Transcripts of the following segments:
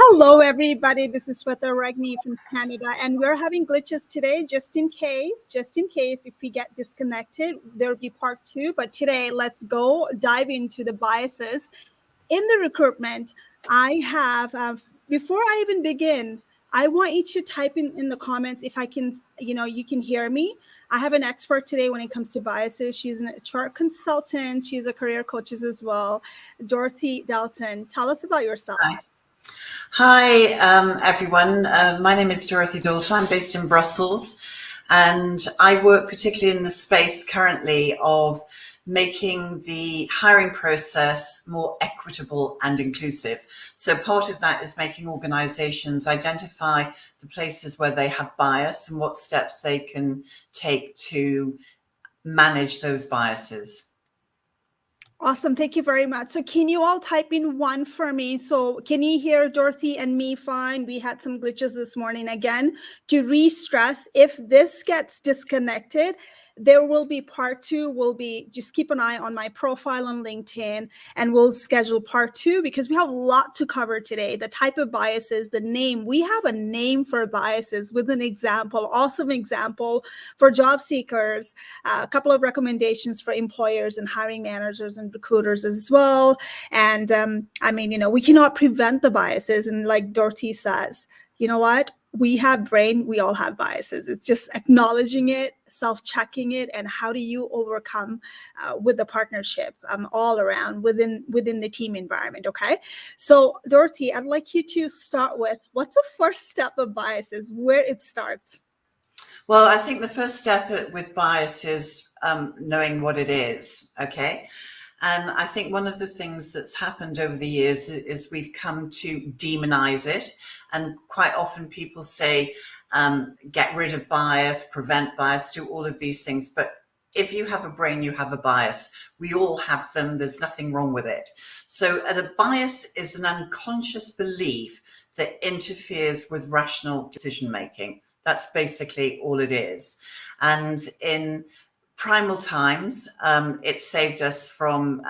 Hello, everybody. This is Sweta Ragni from Canada, and we're having glitches today, just in case. If we get disconnected, there'll be part two. But today, let's go dive into the biases in the recruitment. I have, before I even begin, I want you to type in the comments if I can, you can hear me. I have an expert today when it comes to biases. She's an HR consultant. She's a career coach as well. Dorothy Dalton, tell us about yourself. Hi, everyone. My name is Dorothy Dalton. I'm based in Brussels, and I work particularly in the space currently of making the hiring process more equitable and inclusive. So part of that is making organizations identify the places where they have bias and what steps they can take to manage those biases. Awesome. Thank you very much. So can you all type in one for me? So can you hear Dorothy and me fine? We had some glitches this morning. Again, to re-stress, if this gets disconnected, there will be part two. Just keep an eye on my profile on LinkedIn, and we'll schedule part two because we have a lot to cover today. The type of biases, the name. We have a name for biases with an example, awesome example for job seekers, a couple of recommendations for employers and hiring managers and recruiters as well. And we cannot prevent the biases. And like Dorothy says, you know what? We have brain, we all have biases. It's just acknowledging it, self-checking it, and how do you overcome with the partnership all around within the team environment, okay? So Dorothy, I'd like you to start with, what's the first step of biases, where it starts? Well, I think the first step with bias is knowing what it is, okay? And I think one of the things that's happened over the years is we've come to demonize it. And quite often people say, get rid of bias, prevent bias, do all of these things. But if you have a brain, you have a bias. We all have them. There's nothing wrong with it. So a bias is an unconscious belief that interferes with rational decision making. That's basically all it is. And in primal times, it saved us from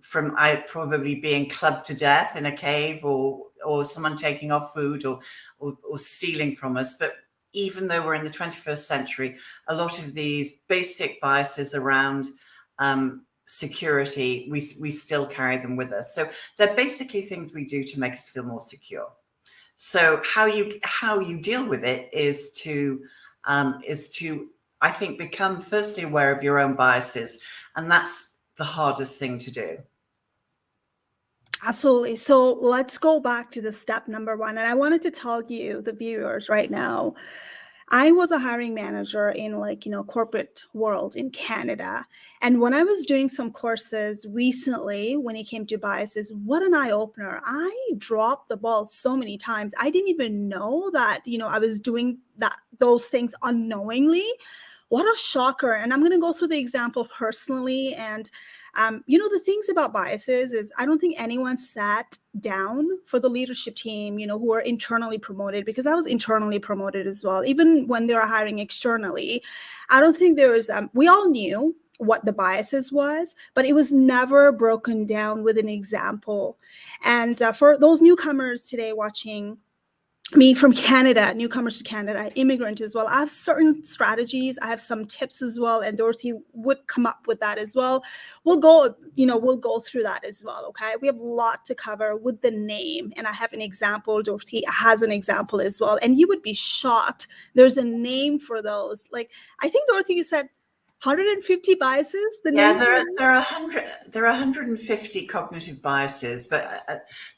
probably being clubbed to death in a cave or someone taking our food or stealing from us. But even though we're in the 21st century, a lot of these basic biases around security, we still carry them with us. So they're basically things we do to make us feel more secure. So how you deal with it is to I think become firstly aware of your own biases, and that's the hardest thing to do. Absolutely. So let's go back to the step number one. And I wanted to tell you, the viewers right now, I was a hiring manager in corporate world in Canada. And when I was doing some courses recently, when it came to biases, what an eye opener. I dropped the ball so many times. I didn't even know that, I was doing those things unknowingly. What a shocker. And I'm going to go through the example personally. And, the things about biases is I don't think anyone sat down for the leadership team, who are internally promoted, because I was internally promoted as well. Even when they were hiring externally, I don't think there was, we all knew what the biases was, but it was never broken down with an example. And for those newcomers today watching me from Canada, newcomers to Canada, immigrant as well, I have certain strategies. I have some tips as well, and Dorothy would come up with that as well. We'll go through that as well. Okay, we have a lot to cover with the name, and I have an example. Dorothy has an example as well, and you would be shocked. There's a name for those. Like, I think Dorothy, you said 150 biases. There are 150 cognitive biases, but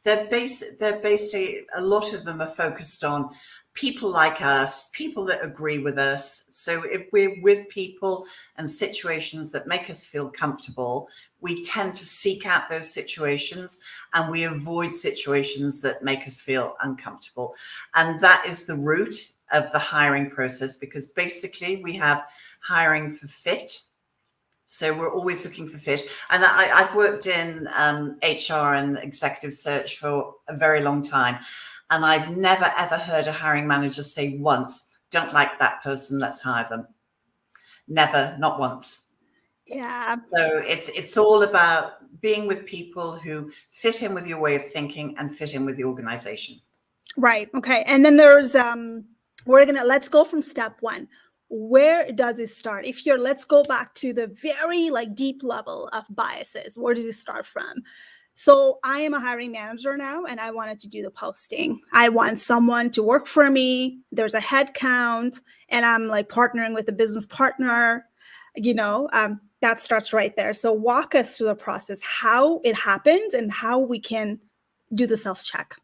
they're basically, a lot of them are focused on people like us, people that agree with us. So if we're with people and situations that make us feel comfortable, we tend to seek out those situations and we avoid situations that make us feel uncomfortable. And that is the root of the hiring process, because basically we have hiring for fit. So we're always looking for fit. And I've worked in HR and executive search for a very long time. And I've never, ever heard a hiring manager say once, don't like that person, let's hire them. Never, not once. Yeah. So it's all about being with people who fit in with your way of thinking and fit in with the organization. Right. Okay. And then there's let's go from step one. Where does it start? If you're let's go back to the very like deep level of biases. Where does it start from? So I am a hiring manager now and I wanted to do the posting. I want someone to work for me. There's a head count and I'm like partnering with a business partner, that starts right there. So walk us through the process, how it happens and how we can do the self-check.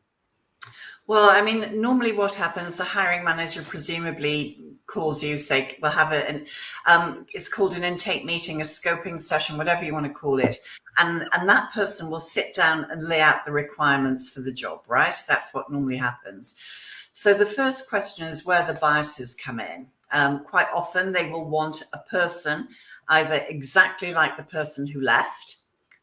Well, I mean, normally what happens, the hiring manager presumably calls you, say, we'll have it's called an intake meeting, a scoping session, whatever you want to call it. And that person will sit down and lay out the requirements for the job, right? That's what normally happens. So the first question is where the biases come in. Quite often they will want a person either exactly like the person who left,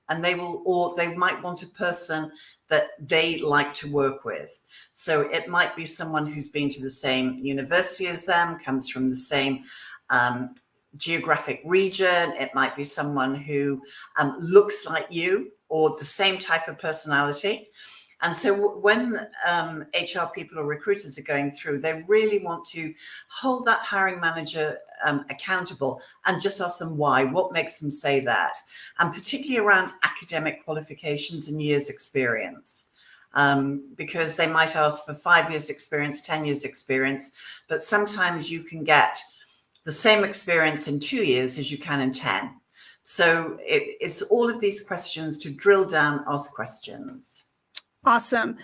and they might want a person that they like to work with. So it might be someone who's been to the same university as them, comes from the same geographic region. It might be someone who looks like you or the same type of personality. And so when HR people or recruiters are going through, they really want to hold that hiring manager accountable and just ask them why, what makes them say that, and particularly around academic qualifications and years experience. Because they might ask for 5 years experience, 10 years experience, but sometimes you can get the same experience in 2 years as you can in 10. So it's all of these questions to drill down, ask questions. Awesome.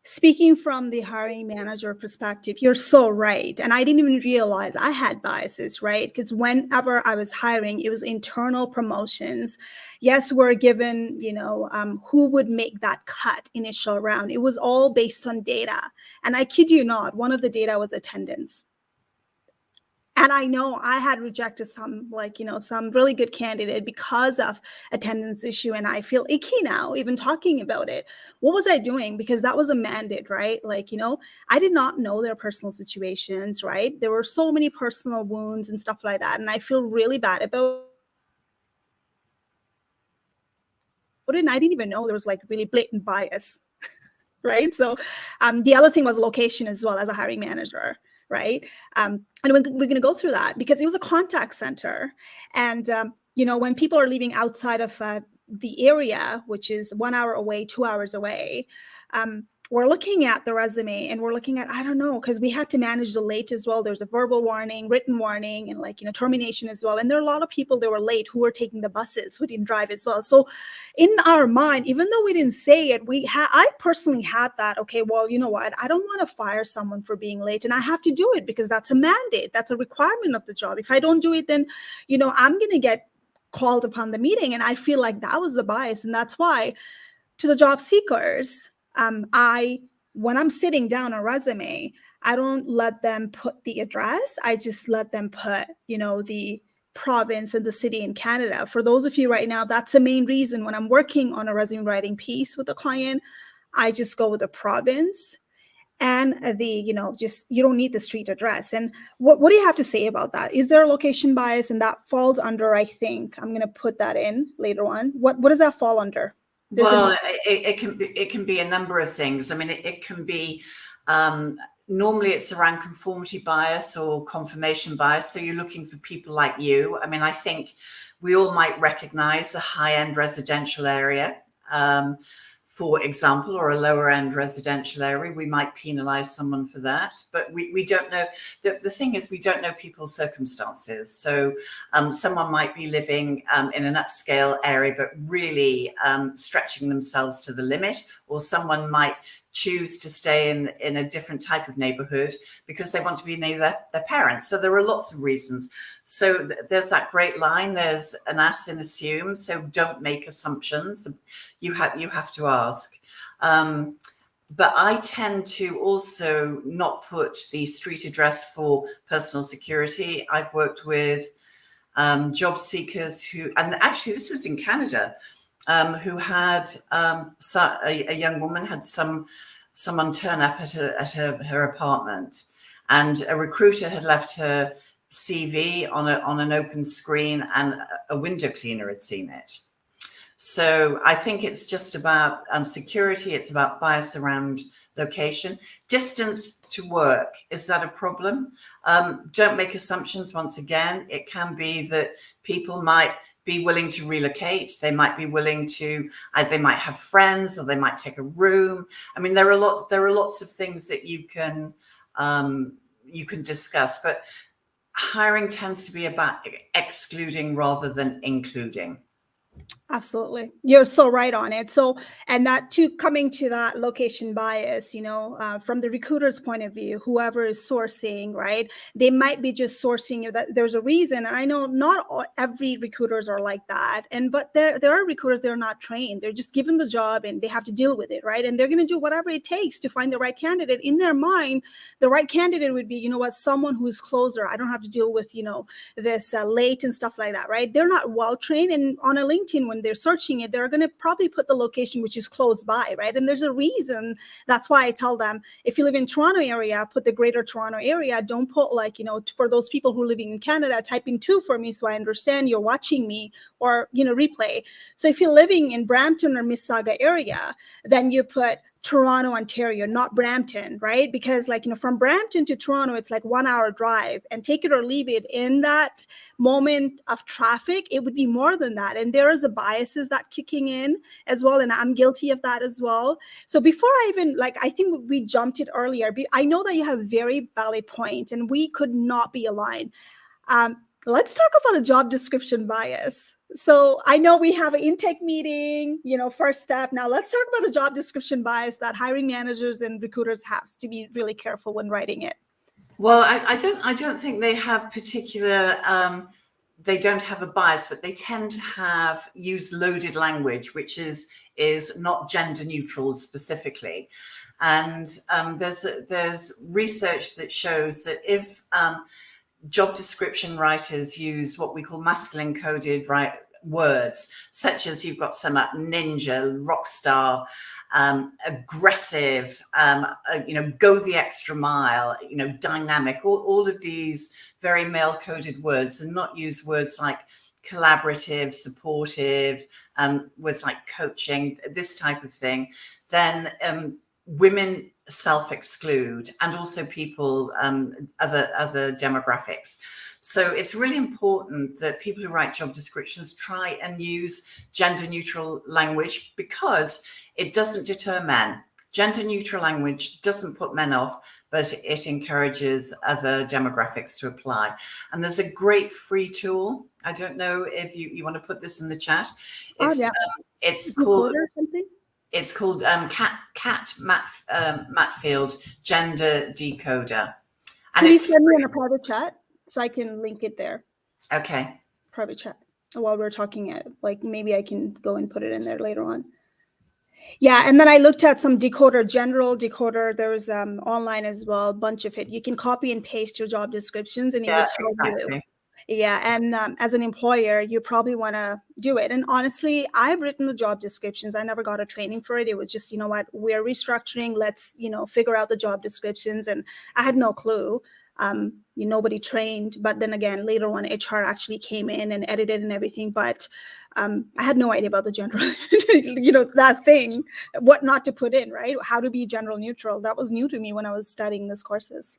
Speaking from the hiring manager perspective, you're so right. And I didn't even realize I had biases, right? Because whenever I was hiring, it was internal promotions. Yes, we're given, who would make that cut initial round. It was all based on data. And I kid you not, one of the data was attendance. And I know I had rejected some really good candidate because of attendance issue. And I feel icky now, even talking about it. What was I doing? Because that was a mandate, right? I did not know their personal situations, right? There were so many personal wounds and stuff like that. And I feel really bad about it. And I didn't even know there was like really blatant bias, right? So the other thing was location as well as a hiring manager. Right. And we're going to go through that because it was a contact center. And, when people are leaving outside of the area, which is 1 hour away, 2 hours away, we're looking at the resume and we're looking at, I don't know, because we had to manage the late as well. There's a verbal warning, written warning, and termination as well. And there are a lot of people that were late who were taking the buses, who didn't drive as well. So in our mind, even though we didn't say it, I personally had that, okay, well, you know what? I don't want to fire someone for being late and I have to do it because that's a mandate. That's a requirement of the job. If I don't do it, then, I'm going to get called upon the meeting. And I feel like that was the bias. And that's why to the job seekers, when I'm sitting down a resume, I don't let them put the address. I just let them put, the province and the city in Canada. For those of you right now, that's the main reason when I'm working on a resume writing piece with a client, I just go with the province and you don't need the street address. And what do you have to say about that? Is there a location bias? And that falls under, I think, I'm going to put that in later on. What does that fall under? Well, it can be a number of things. I mean, it can be normally it's around conformity bias or confirmation bias. So you're looking for people like you. I mean, I think we all might recognize a high-end residential area, for example, or a lower end residential area. We might penalize someone for that, but we don't know. The thing is, we don't know people's circumstances. So someone might be living in an upscale area, but really stretching themselves to the limit, or someone might choose to stay in a different type of neighborhood because they want to be near their parents. So there are lots of reasons. So there's that great line, there's an ask and assume. So don't make assumptions. You have to ask. But I tend to also not put the street address for personal security. I've worked with job seekers who, and actually this was in Canada, who had a young woman had someone turn up at her apartment, and a recruiter had left her CV on an open screen and a window cleaner had seen it. So I think it's just about security. It's about bias around location. Distance to work, is that a problem? Don't make assumptions. Once again, it can be that people might be willing to relocate. They might be willing to, they might have friends, or they might take a room. I mean, there are lots of things that you can discuss, but hiring tends to be about excluding rather than including. Absolutely. You're so right on it. So, and that too, coming to that location bias, from the recruiter's point of view, whoever is sourcing, right, they might be just sourcing you. That there's a reason. And I know not every recruiters are like that. But there are recruiters, they're not trained. They're just given the job and they have to deal with it, right? And they're going to do whatever it takes to find the right candidate. In their mind, the right candidate would be, someone who's closer. I don't have to deal with, this late and stuff like that, right? They're not well trained. And on a LinkedIn, when they're searching it, they're going to probably put the location which is close by, right? And there's a reason. That's why I tell them, if you live in Toronto area, put the greater Toronto area. Don't put for those people who are living in Canada, type in 2 for me so I understand you're watching me, or replay. So if you're living in Brampton or Mississauga area, then you put Toronto, Ontario, not Brampton, right? Because from Brampton to Toronto, it's like 1 hour drive, and take it or leave it. In that moment of traffic, it would be more than that. And there is a biases that kicking in as well. And I'm guilty of that as well. So before I even, I think we jumped it earlier. I know that you have a very valid point and we could not be aligned. Let's talk about the job description bias. So I know we have an intake meeting, first step. Now let's talk about the job description bias that hiring managers and recruiters have to be really careful when writing it. Well, I don't think they have particular, they don't have a bias, but they tend to use loaded language, which is not gender neutral specifically. And there's research that shows that if job description writers use what we call masculine coded words, such as you've got some ninja, rock star, aggressive, go the extra mile, dynamic, all of these very male coded words, and not use words like collaborative, supportive, words like coaching, this type of thing, then women self-exclude, and also people, other demographics. So it's really important that people who write job descriptions try and use gender neutral language, because it doesn't deter men. Gender neutral language doesn't put men off, but it encourages other demographics to apply. And there's a great free tool. I don't know if you want to put this in the chat. It's called Cat Matfield Gender Decoder. And Can you send me in a private chat so I can link it there? Okay. Private chat while we're talking it. Maybe I can go and put it in there later on. Yeah, and then I looked at some general decoder. There was online as well, a bunch of it. You can copy and paste your job descriptions, and it will tell you. Yeah, and as an employer, you probably want to do it. And honestly, I've written the job descriptions. I never got a training for it. It was just, we're restructuring. Let's, figure out the job descriptions. And I had no clue. Nobody trained. But then again, later on, HR actually came in and edited and everything. But I had no idea about the general, that thing, what not to put in, right? How to be general neutral. That was new to me when I was studying these courses.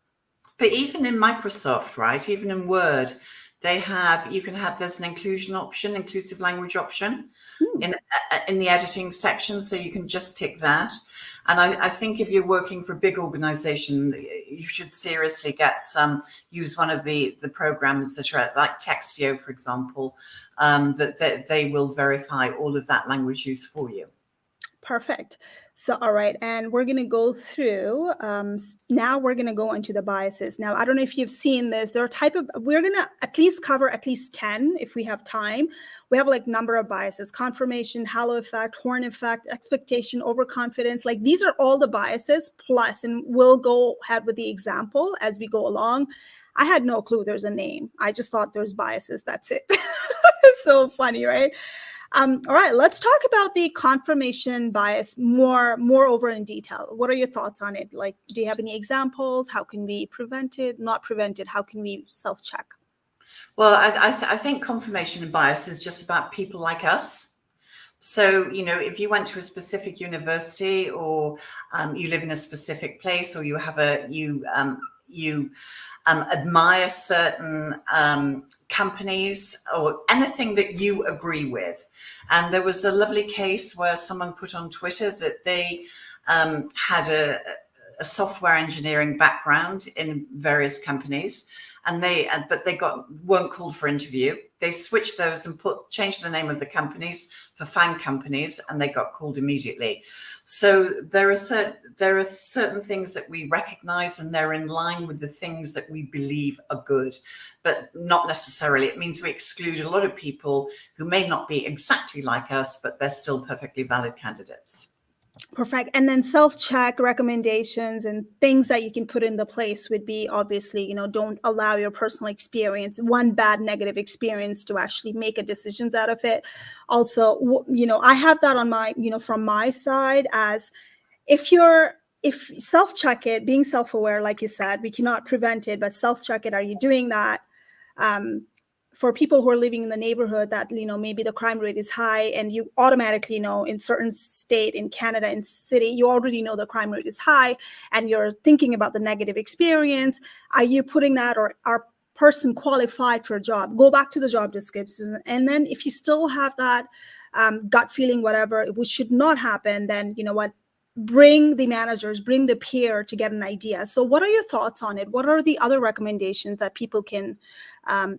But even in Microsoft, right, even in Word, there's an inclusion option, inclusive language option in the editing section. So you can just tick that. And I think if you're working for a big organization, you should seriously use one of the programs that are like Textio, for example, that they will verify all of that language use for you. Perfect. So, all right. And we're going to go through, now we're going to go into the biases. Now, I don't know if you've seen this. There are we're going to at least cover at least 10 if we have time. We have number of biases: confirmation, halo effect, horn effect, expectation, overconfidence. These are all the biases plus, and we'll go ahead with the example as we go along. I had no clue there's a name. I just thought there's biases. That's it. It's so funny, right? All right, let's talk about the confirmation bias more over in detail. What are your thoughts on it? Do you have any examples? How can we prevent it? Not prevent it? How can we self-check? Well, I think confirmation bias is just about people like us. So, if you went to a specific university, or you live in a specific place, or you admire certain companies or anything that you agree with. And there was a lovely case where someone put on Twitter that they had a software engineering background in various companies, and but they weren't called for interview. They switched those and changed the name of the companies for FANG companies, and they got called immediately. So there are certain things that we recognize, and they're in line with the things that we believe are good, but not necessarily. It means we exclude a lot of people who may not be exactly like us, but they're still perfectly valid candidates. Perfect. And then self-check recommendations and things that you can put into place would be, obviously, don't allow your personal experience, one bad negative experience, to actually make a decisions out of it. Also, I have that on my, from my side, as if self-check it, being self-aware, like you said, we cannot prevent it, but self-check it. Are you doing that? For people who are living in the neighborhood that, maybe the crime rate is high, and you automatically, in certain state, in Canada, in city, you already know the crime rate is high, and you're thinking about the negative experience. Are you putting that, or are person qualified for a job? Go back to the job description. And then if you still have that gut feeling, whatever, which should not happen, then bring the managers, bring the peer to get an idea. So what are your thoughts on it? What are the other recommendations that people can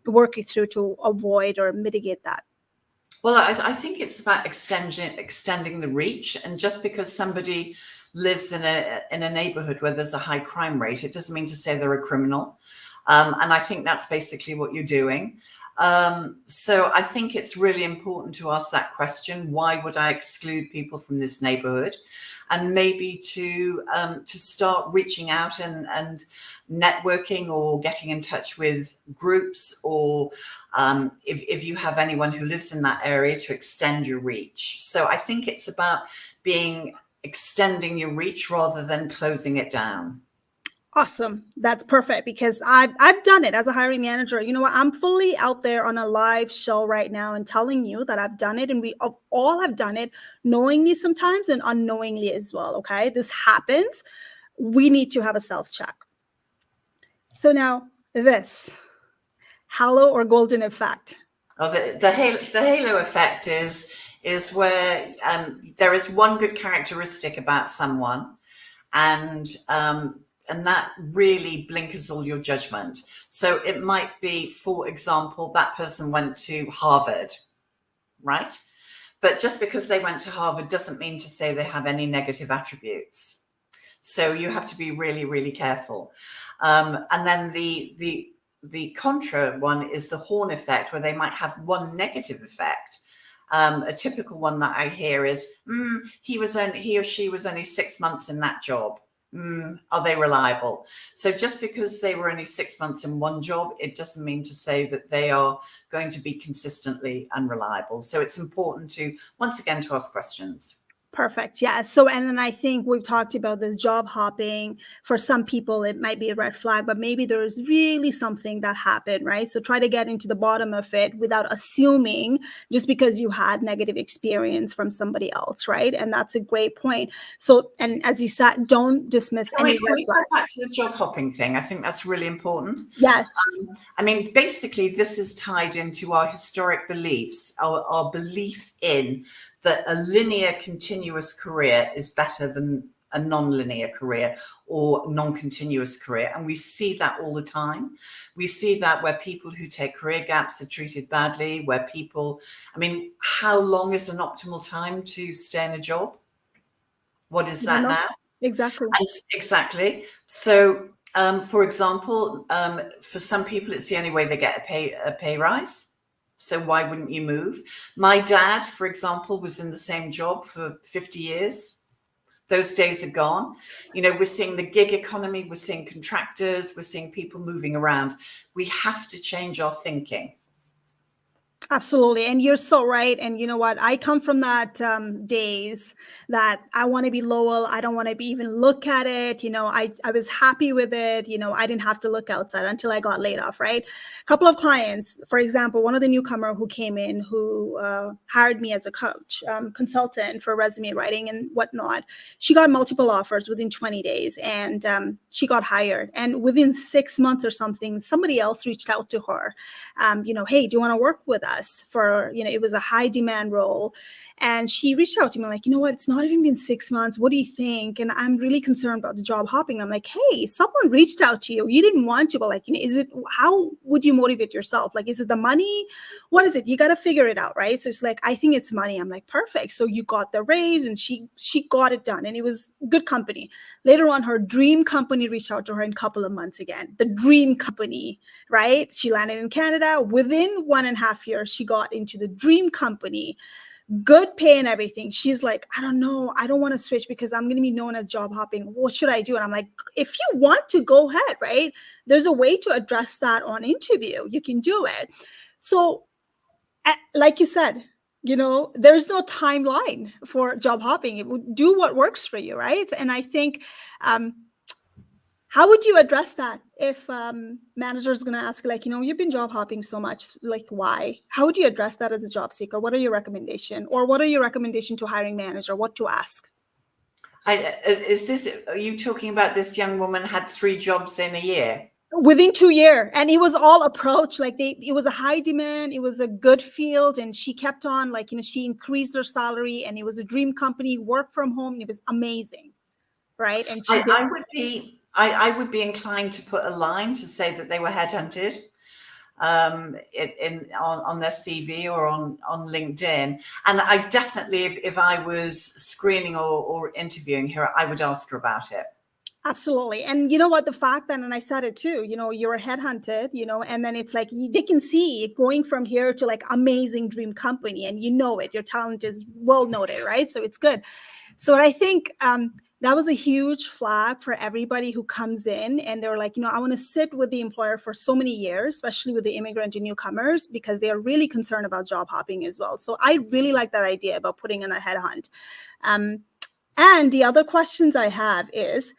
work you through to avoid or mitigate that? Well, I think it's about extending the reach. And just because somebody lives in a neighborhood where there's a high crime rate, it doesn't mean to say they're a criminal. And I think that's basically what you're doing. So I think it's really important to ask that question: why would I exclude people from this neighborhood? And maybe to start reaching out and networking, or getting in touch with groups, or if you have anyone who lives in that area, to extend your reach. So I think it's about extending your reach rather than closing it down. Awesome. That's perfect, because I've done it as a hiring manager. You know what? I'm fully out there on a live show right now and telling you that I've done it, and we all have done it, knowingly sometimes and unknowingly as well. Okay, this happens. We need to have a self-check. So now this halo or golden effect. Oh, the halo effect is where there is one good characteristic about someone, and that really blinkers all your judgment. So it might be, for example, that person went to Harvard, right? But just because they went to Harvard doesn't mean to say they have any negative attributes. So you have to be really, really careful. And then the contra one is the horn effect, where they might have one negative effect. A typical one that I hear is, he or she was only 6 months in that job. Are they reliable? So just because they were only 6 months in one job, it doesn't mean to say that they are going to be consistently unreliable. So it's important to, once again, to ask questions. Perfect. Yeah. So, and then I think we've talked about this job hopping. For some people, it might be a red flag, but maybe there's really something that happened, right? So try to get into the bottom of it without assuming just because you had negative experience from somebody else, right? And that's a great point. So, and as you said, don't dismiss any red Can we go flags. back to the job hopping thing? I think that's really important. Yes. I mean, basically, this is tied into our historic beliefs, our belief in that a linear, continuous career is better than a non-linear career or non-continuous career. And we see that all the time. We see that where people who take career gaps are treated badly, where people, I mean, how long is an optimal time to stay in a job? What is that now? Exactly. Exactly. So, for example, for some people, it's the only way they get a pay rise. So why wouldn't you move? My dad, for example, was in the same job for 50 years. Those days are gone. We're seeing the gig economy, we're seeing contractors, we're seeing people moving around. We have to change our thinking. Absolutely. And you're so right. And you know what? I come from that days that I want to be loyal. I don't want to be even look at it. I was happy with it. I didn't have to look outside until I got laid off, right? A couple of clients, for example, one of the newcomer who came in who hired me as a coach, consultant for resume writing and whatnot. She got multiple offers within 20 days and she got hired. And within 6 months or something, somebody else reached out to her. Hey, do you want to work with us? For it was a high demand role, and she reached out to me like, you know what, it's not even been 6 months, what do you think? And I'm really concerned about the job hopping. I'm like, hey, someone reached out to you, you didn't want to, but like, is it, how would you motivate yourself? Like, is it the money? What is it? You got to figure it out, right? So it's like, I think it's money. I'm like, perfect. So you got the raise, and she got it done, and it was good company. Later on, her dream company reached out to her in a couple of months again, the dream company, right? She landed in Canada. Within 1.5 years, she got into the dream company, good pay and everything. She's like, I don't know, I don't want to switch because I'm going to be known as job hopping. What should I do? And I'm like, if you want to, go ahead, right? There's a way to address that on interview. You can do it. So like you said, there's no timeline for job hopping. It would do what works for you, right? And I think how would you address that if manager is going to ask, like, you've been job hopping so much, like, why? How would you address that as a job seeker? What are your recommendation, or what are your recommendation to hiring manager? What to ask? Are you talking about this young woman had 3 jobs in a year? Within 2 years, and it was all approach. Like it was a high demand, it was a good field, and she kept on, like, she increased her salary, and it was a dream company, work from home, and it was amazing, right? And I would be inclined to put a line to say that they were headhunted on their CV or on LinkedIn. And I definitely, if I was screening or interviewing her, I would ask her about it. Absolutely. And you know what, the fact that, and I said it too, you're headhunted, and then it's like they can see going from here to like amazing dream company, and it, your talent is well noted, right? So it's good. So I think that was a huge flag for everybody who comes in and they're like, I want to sit with the employer for so many years, especially with the immigrant and newcomers, because they are really concerned about job hopping as well. So I really like that idea about putting in a headhunt. And the other questions I have is,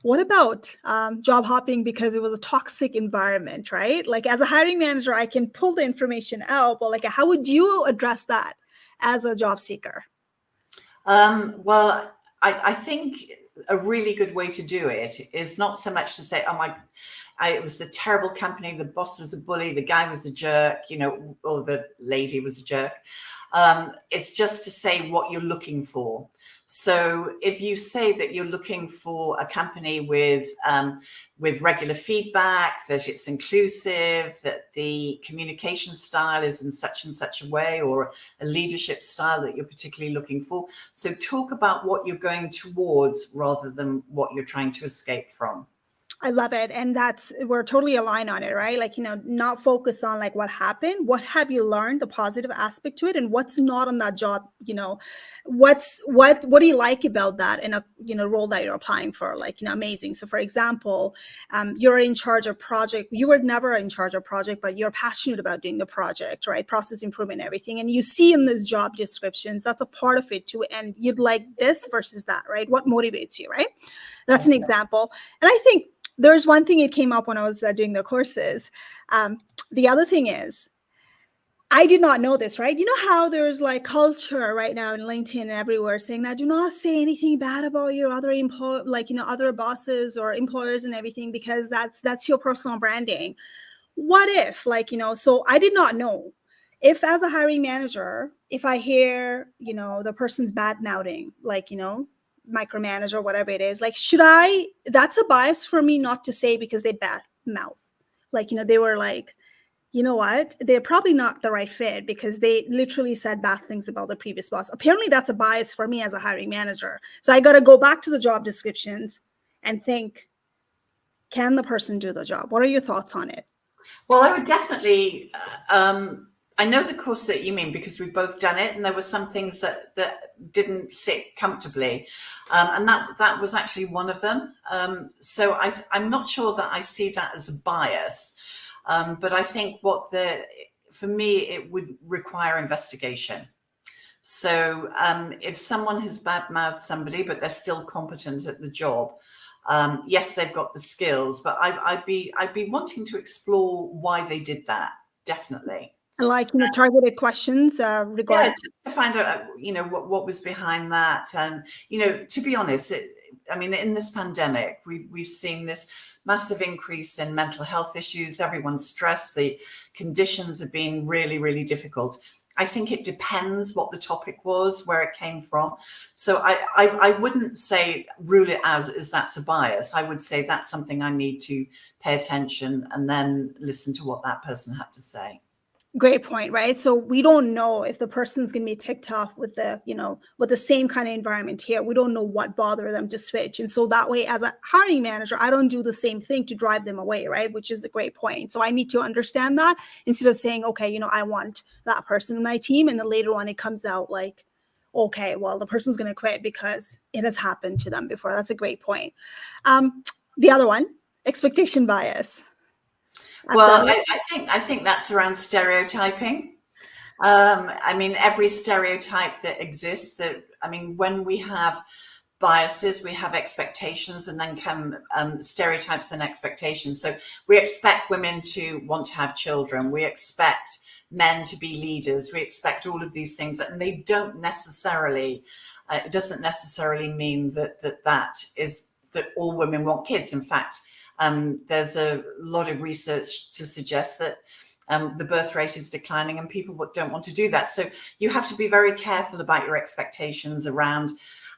what about job hopping because it was a toxic environment, right? Like, as a hiring manager, I can pull the information out, but like, how would you address that as a job seeker? Well, I think a really good way to do it is not so much to say, it was the terrible company, the boss was a bully, the guy was a jerk, or the lady was a jerk. It's just to say what you're looking for. So if you say that you're looking for a company with regular feedback, that it's inclusive, that the communication style is in such and such a way, or a leadership style that you're particularly looking for. So talk about what you're going towards rather than what you're trying to escape from. I love it. And we're totally aligned on it, right? Like, not focus on like what happened, what have you learned, the positive aspect to it, and what's not on that job, what do you like about that in a, role that you're applying for, like, amazing. So for example, you're in charge of project, you were never in charge of project, but you're passionate about doing the project, right? Process improvement, everything. And you see in this job descriptions, that's a part of it too. And you'd like this versus that, right? What motivates you, right? That's an example. And I think there's one thing it came up when I was doing the courses. The other thing is, I did not know this, right? You know how there's like culture right now in LinkedIn and everywhere saying that do not say anything bad about your other other bosses or employers and everything, because that's your personal branding. What if, so I did not know if, as a hiring manager, if I hear, the person's bad mouthing, micromanager, whatever it is, like, that's a bias for me not to say, because they bad mouth, they were like, you know what, they're probably not the right fit because they literally said bad things about the previous boss. Apparently that's a bias for me as a hiring manager. So I got to go back to the job descriptions and think, can the person do the job? What are your thoughts on it? Well, I would definitely, I know the course that you mean, because we've both done it, and there were some things that didn't sit comfortably, and that was actually one of them. So I'm not sure that I see that as a bias, but I think for me, it would require investigation. So if someone has badmouthed somebody, but they're still competent at the job, yes, they've got the skills, but I'd be wanting to explore why they did that. Definitely. And like, targeted questions Yeah, regarding. just to find out, what was behind that. And, to be honest, in this pandemic, we've seen this massive increase in mental health issues. Everyone's stressed. The conditions have been really, really difficult. I think it depends what the topic was, where it came from. So I wouldn't say rule it out as that's a bias. I would say that's something I need to pay attention and then listen to what that person had to say. Great point, right? So we don't know if the person's going to be ticked off with the same kind of environment here. We don't know what bothered them to switch. And so that way, as a hiring manager, I don't do the same thing to drive them away, right? Which is a great point. So I need to understand that instead of saying, okay, I want that person in my team. And then later on, it comes out like, okay, well, the person's going to quit because it has happened to them before. That's a great point. The other one, expectation bias. Well, I think that's around stereotyping. Every stereotype that exists, when we have biases, we have expectations, and then come stereotypes and expectations. So we expect women to want to have children. We expect men to be leaders. We expect all of these things, and they don't necessarily, it doesn't necessarily mean that all women want kids. In fact, there's a lot of research to suggest that the birth rate is declining and people don't want to do that. So you have to be very careful about your expectations around,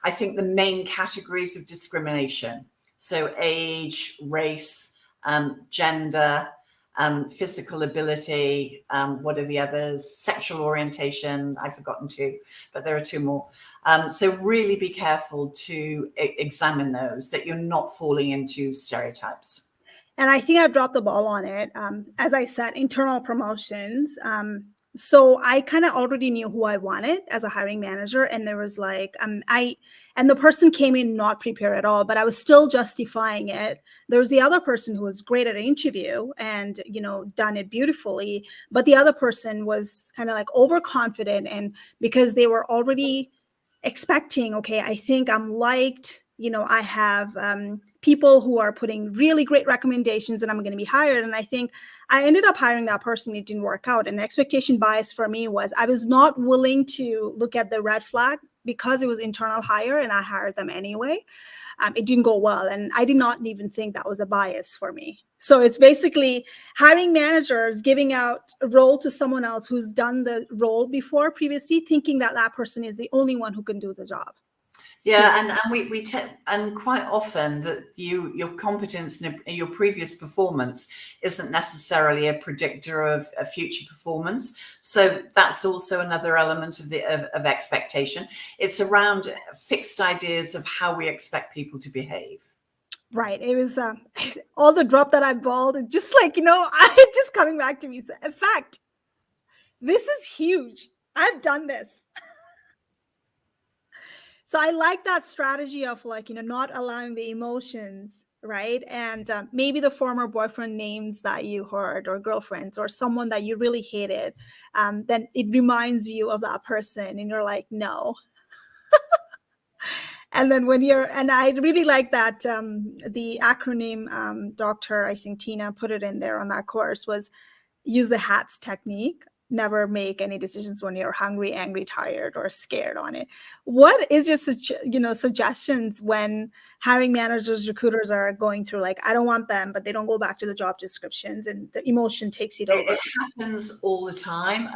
I think, the main categories of discrimination. So age, race, gender, physical ability, what are the others? Sexual orientation, I've forgotten two, but there are two more. So really be careful to examine those, that you're not falling into stereotypes. And I think I've dropped the ball on it. As I said, internal promotions. So I kind of already knew who I wanted as a hiring manager. And there was like, and the person came in not prepared at all, but I was still justifying it. There was the other person who was great at an interview and, done it beautifully. But the other person was kind of like overconfident. And because they were already expecting, okay, I think I'm liked, I have people who are putting really great recommendations and I'm going to be hired. And I think I ended up hiring that person. It didn't work out. And the expectation bias for me was I was not willing to look at the red flag because it was internal hire and I hired them anyway. It didn't go well. And I did not even think that was a bias for me. So it's basically hiring managers giving out a role to someone else who's done the role before previously, thinking that that person is the only one who can do the job. Yeah, and quite often that your competence and your previous performance isn't necessarily a predictor of a future performance. So that's also another element of expectation. It's around fixed ideas of how we expect people to behave. Right. It was all the drop that I balled, just like, I just coming back to me. So, in fact, this is huge. I've done this. So I like that strategy of like, not allowing the emotions, right? And maybe the former boyfriend names that you heard or girlfriends or someone that you really hated, then it reminds you of that person and you're like, no. And then and I really like that the acronym Dr. I think Tina put it in there on that course was use the HATS technique. Never make any decisions when you're hungry, angry, tired, or scared on it. What is your suggestions when hiring managers, recruiters are going through like, I don't want them, but they don't go back to the job descriptions and the emotion takes it over? It happens all the time.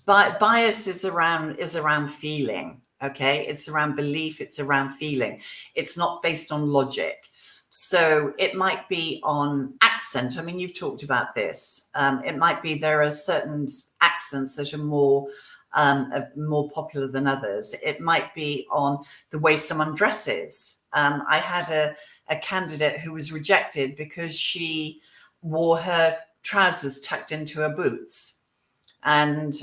Bias is around feeling. Okay, it's around belief. It's around feeling. It's not based on logic. So it might be on accent. You've talked about this. It might be there are certain accents that are more popular than others. It might be on the way someone dresses. I had a candidate who was rejected because she wore her trousers tucked into her boots, and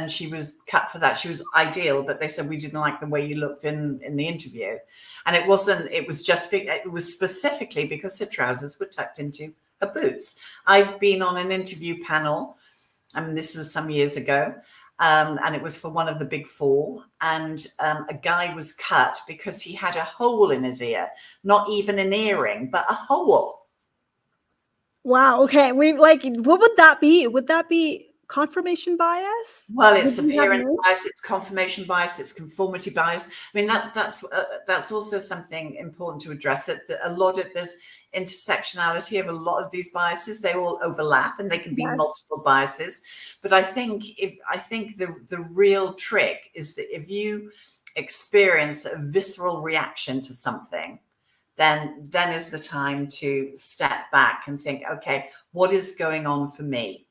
she was cut for that. She was ideal, but they said we didn't like the way you looked in the interview. And it was specifically because her trousers were tucked into her boots. I've been on an interview panel I mean, this was some years ago. And it was for one of the big four. And a guy was cut because he had a hole in his ear, not even an earring, but a hole. Wow. Okay. What would that be? Would that be confirmation bias? Well, Would it's you have appearance no? bias, it's confirmation bias, it's conformity bias. I mean, that's also something important to address. That a lot of this intersectionality of a lot of these biases, they all overlap, and they can be Yes. multiple biases. But I think the real trick is that if you experience a visceral reaction to something, then is the time to step back and think, okay, what is going on for me?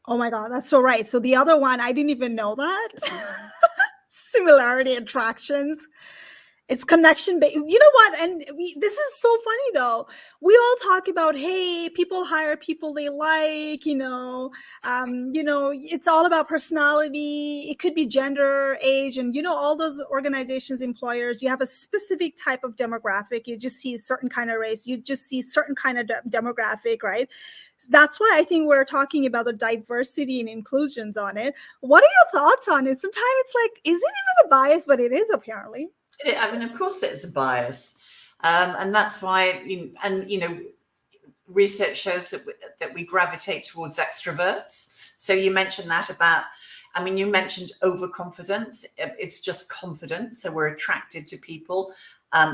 Oh my God, that's so right. So the other one, I didn't even know that. Similarity attractions. It's connection based. You know what? And this is so funny though. We all talk about, hey, people hire people they like. It's all about personality. It could be gender, age, and all those organizations, employers. You have a specific type of demographic. You just see a certain kind of race. You just see certain kind of demographic, right? So that's why I think we're talking about the diversity and inclusions on it. What are your thoughts on it? Sometimes it's like, is it even a bias? But it is apparently. I mean, of course, it's a bias, and that's why. Research shows that we gravitate towards extroverts. So you mentioned that about. I mean, you mentioned overconfidence. It's just confidence. So we're attracted to people.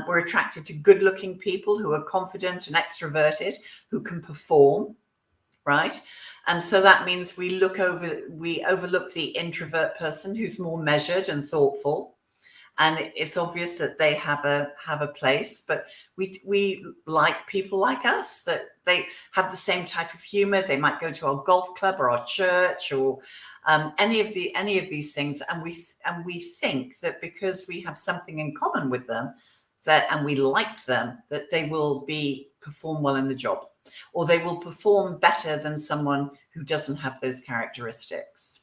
We're attracted to good-looking people who are confident and extroverted, who can perform, right? And so that means we overlook the introvert person who's more measured and thoughtful. And it's obvious that they have a place, but we like people like us, that they have the same type of humor. They might go to our golf club or our church or any of these things, and we think that because we have something in common with them, and we like them, that they will perform well in the job, or they will perform better than someone who doesn't have those characteristics.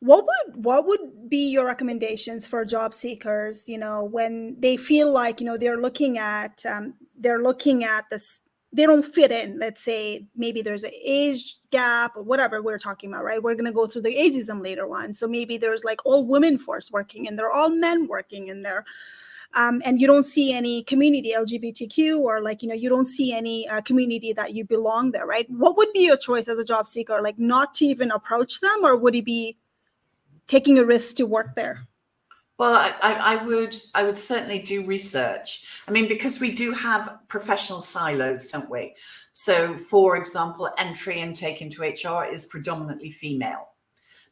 What would be your recommendations for job seekers, when they feel like, they're looking at this, they don't fit in. Let's say maybe there's an age gap or whatever we're talking about, right? We're going to go through the ageism later on. So maybe there's like all women force working and they're all men working in there. And you don't see any community LGBTQ, or you don't see any community that you belong there, right? What would be your choice as a job seeker? Like not to even approach them, or would it be taking a risk to work there? Well, I would certainly do research. I mean, because we do have professional silos, don't we? So, for example, entry intake into HR is predominantly female,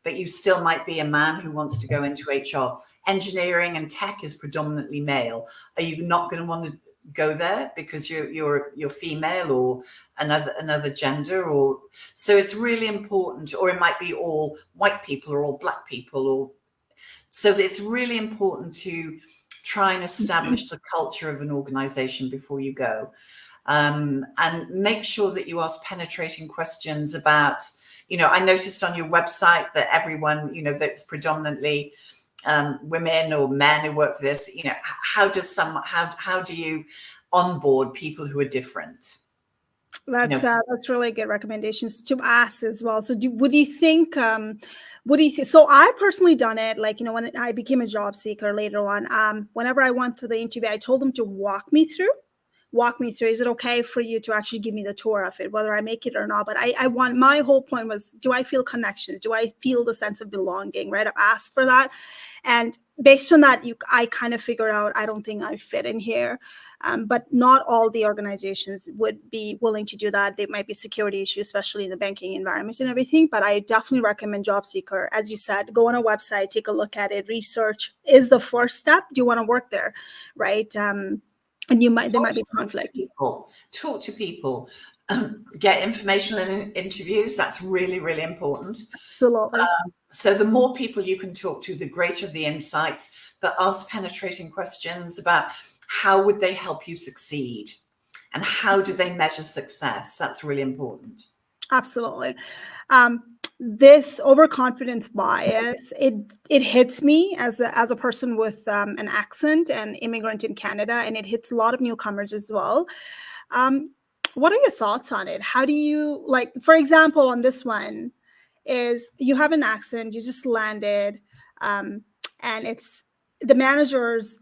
but you still might be a man who wants to go into HR. Engineering and tech is predominantly male. Are you not going to want to go there because you're female or another gender? Or so it's really important. Or it might be all white people or all black people, or so it's really important to try and establish the culture of an organization before you go, and make sure that you ask penetrating questions about. I noticed on your website that everyone, that's predominantly women or men who work for this, how do you onboard people who are different? That's really good recommendations to ask as well. So what do you think? So I personally done it. Like, when I became a job seeker later on, whenever I went through the interview, I told them to walk me through. Is it okay for you to actually give me the tour of it, whether I make it or not? But my whole point was, do I feel connections? Do I feel the sense of belonging, right? I've asked for that. And based on that, I kind of figured out, I don't think I fit in here. But not all the organizations would be willing to do that. There might be security issues, especially in the banking environment and everything. But I definitely recommend Jobseeker. As you said, go on a website, take a look at it. Research is the first step. Do you want to work there, right? And there might be conflict. Talk to people, get information in interviews. That's really, really important. Absolutely. So the more people you can talk to, the greater the insights, but ask penetrating questions about how would they help you succeed and how do they measure success. That's really important. Absolutely. This overconfidence bias, it hits me as a person with an accent and immigrant in Canada, and it hits a lot of newcomers as well. What are your thoughts on it? How do you, like, for example, on this one, is you have an accent, you just landed, um, and it's the managers,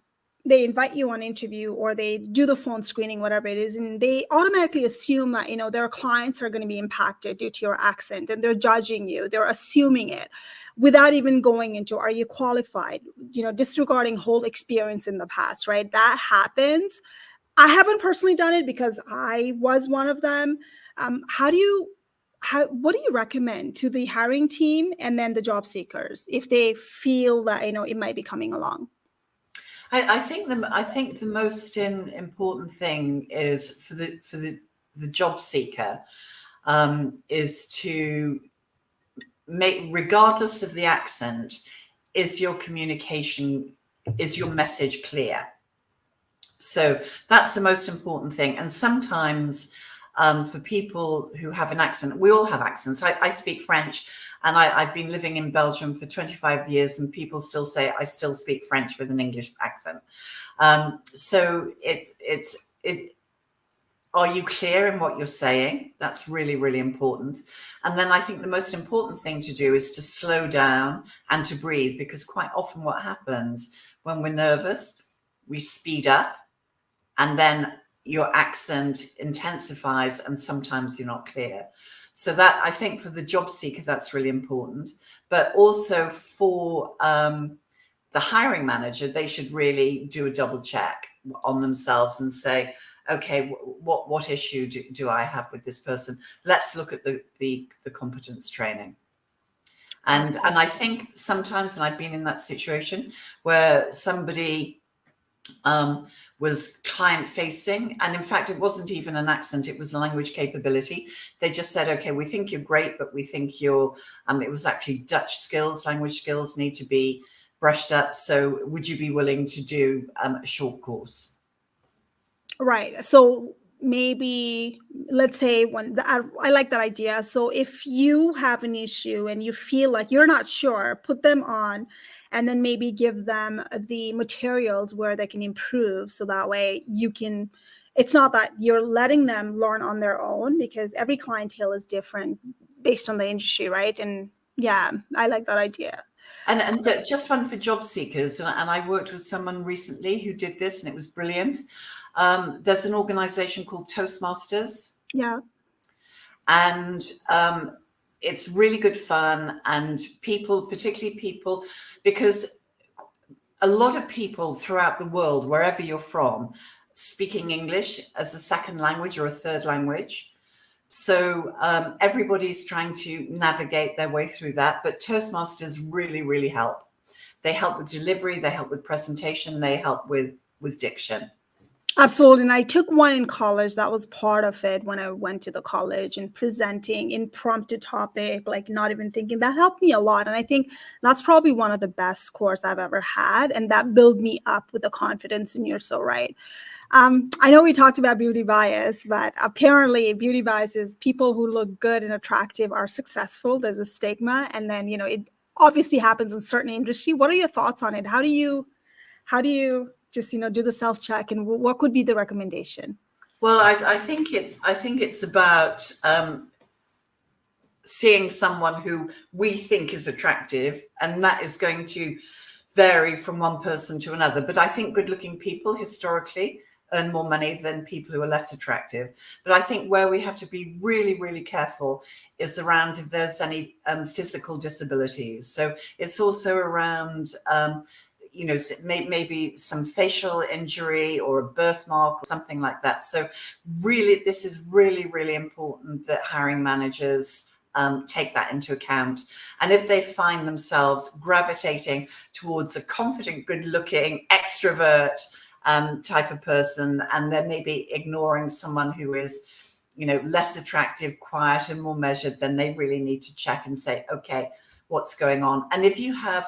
they invite you on interview or they do the phone screening, whatever it is, and they automatically assume that, their clients are going to be impacted due to your accent, and they're judging you, they're assuming it without even going into, are you qualified, disregarding whole experience in the past, right? That happens. I haven't personally done it because I was one of them. What do you recommend to the hiring team and then the job seekers if they feel that it might be coming along? I think the most important thing is for the job seeker, is to make, regardless of the accent, is your communication, is your message clear? So that's the most important thing. And sometimes for people who have an accent, we all have accents. I speak French, and I've been living in Belgium for 25 years, and people still say I still speak French with an English accent. So are you clear in what you're saying? That's really, really important. And then I think the most important thing to do is to slow down and to breathe, because quite often what happens when we're nervous, we speed up, and then your accent intensifies and sometimes you're not clear. So that, I think, for the job seeker, that's really important. But also for the hiring manager, they should really do a double check on themselves and say, okay, what issue do I have with this person? Let's look at the competence training. And I think sometimes, and I've been in that situation where somebody was client facing, and in fact it wasn't even an accent, it was language capability. They just said, okay, we think you're great, but we think you're it was actually Dutch skills, language skills need to be brushed up, so would you be willing to do a short course? Right. So maybe let's say I like that idea. So if you have an issue and you feel like you're not sure, put them on and then maybe give them the materials where they can improve. So that way it's not that you're letting them learn on their own, because every clientele is different based on the industry, right? And yeah, I like that idea. And just one for job seekers, and I worked with someone recently who did this, and it was brilliant. There's an organization called Toastmasters. Yeah. And it's really good fun, and people, particularly people, because a lot of people throughout the world, wherever you're from, speaking English as a second language or a third language. So everybody's trying to navigate their way through that. But Toastmasters really, really help. They help with delivery, they help with presentation, they help with diction. Absolutely. And I took one in college. That was part of it when I went to the college, and presenting impromptu topic, like not even thinking, that helped me a lot. And I think that's probably one of the best course I've ever had. And that built me up with the confidence. And you're so right. I know we talked about beauty bias, but apparently beauty bias is people who look good and attractive are successful. There's a stigma. And then, it obviously happens in certain industry. What are your thoughts on it? How do you just do the self-check, and what could be the recommendation? Well, I think it's about seeing someone who we think is attractive, and that is going to vary from one person to another. But I think good-looking people historically earn more money than people who are less attractive. But I think where we have to be really, really careful is around if there's any physical disabilities. So it's also around maybe some facial injury or a birthmark or something like that. So really, this is really, really important that hiring managers take that into account. And if they find themselves gravitating towards a confident, good-looking, extrovert type of person, and they're maybe ignoring someone who is, less attractive, quiet, and more measured, then they really need to check and say, okay, what's going on? And if you have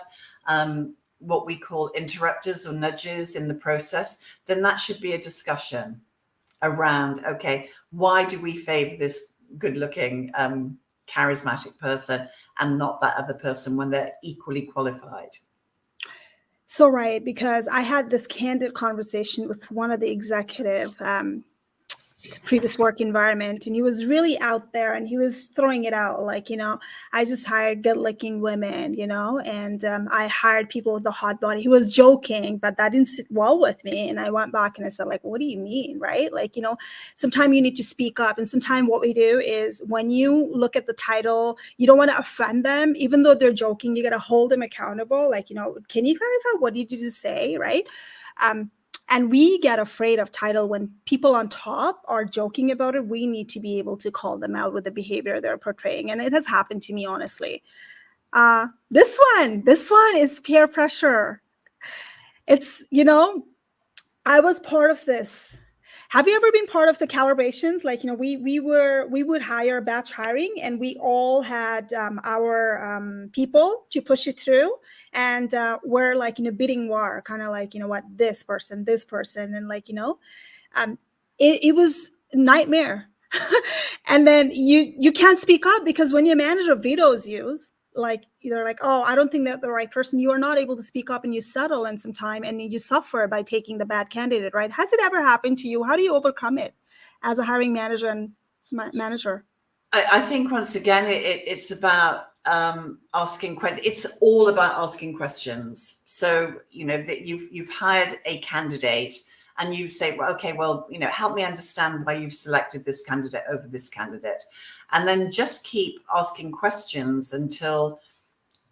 what we call interrupters or nudges in the process, then that should be a discussion around, okay, why do we favor this good-looking, charismatic person and not that other person when they're equally qualified? So right, because I had this candid conversation with one of the executive previous work environment, and he was really out there, and he was throwing it out like, I just hired good looking women, and I hired people with a hot body. He was joking, but that didn't sit well with me, and I went back and I said, like, what do you mean, right? Like, sometimes you need to speak up, and sometimes what we do is when you look at the title, you don't want to offend them, even though they're joking. You got to hold them accountable, like, can you clarify what did you just say, right? And we get afraid of title when people on top are joking about it. We need to be able to call them out with the behavior they're portraying. And it has happened to me, honestly. This one is peer pressure. It's, I was part of this. Have you ever been part of the calibrations? Like, we would hire batch hiring, and we all had our people to push it through, and we're like bidding war, kind of like what, this person, and like it was a nightmare. And then you can't speak up, because when your manager vetoes you, like either like, oh, I don't think they're the right person, you are not able to speak up, and you settle in some time, and you suffer by taking the bad candidate, right? Has it ever happened to you? How do you overcome it as a hiring manager and manager? I think once again, it's about asking questions. It's all about asking questions. So, that you've hired a candidate, and you say, well, okay, well, help me understand why you've selected this candidate over this candidate. And then just keep asking questions until